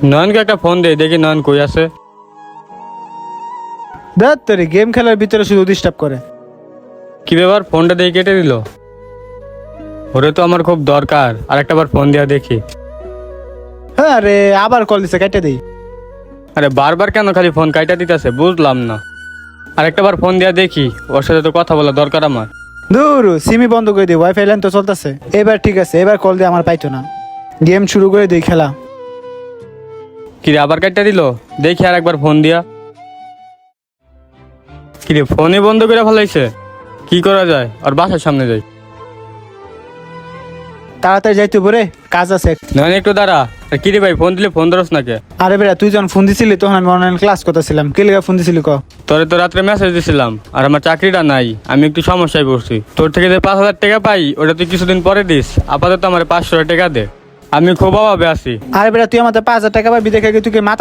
নয়নকে একটা ফোন দে, দেখি নয়ন কই আছে। দেখ তোরে গেম খেলার ভিতরে শুধু ডিস্টার্ব করে। কি ব্যাপার, ফোনটা দিয়ে কেটে দিল? ওরে তো আমার খুব দরকার, আর একটা বার ফোন দিয়া দেখি। হ্যাঁ রে, আবার কল দিছে, কেটে দেই। আরে বারবার কেন খালি ফোন কাইটা দিতেছে, বুঝলাম না। আর একটা বার ফোন দিয়া দেখি, ওর সাথে তো কথা বলা দরকার আমার। দূর সিমি বন্ধ করে দিই, ওয়াইফাই লাইন তো চলতেছে। এবার ঠিক আছে, এবার কল দিয়ে আমার পাইতো না। গেম শুরু করে দিই খেলা। কিরে আবার কাইটা দিল, দেখি আর একবার ফোন দিয়া। কিরে ফোনে বন্ধ করে ফেলাইছে, কি করা যায়? আর বাসার সামনে যাই। তাড়াতাড়ি যাইতে পরে কাজ আছে। নয়ন একটু দাঁড়া। আর কিরে ভাই, ফোন দিলে ফোন ধরস না কে? আরে বেড়া, তুই যখন ফোন দিছিলি তখন আমি অনলাইন ক্লাস করতেছিলাম। কে লেগে ফোন দিছিলি ক? তোরে তো রাত্রে মেসেজ দিছিলাম, আর আমার চাকরিটা নাই, আমি একটু সমস্যায় পড়ছি। তোর থেকে যে 5,000 টাকা পাই, ওটা তুই কিছুদিন পরে দিস। আপাতত আমার 500 টাকা দে, আমি খুব অভাবে আছি। আরে বেড়া, তুই আমাদের 5,000 টাকা পাবি দেখে কি তুই কি মাথা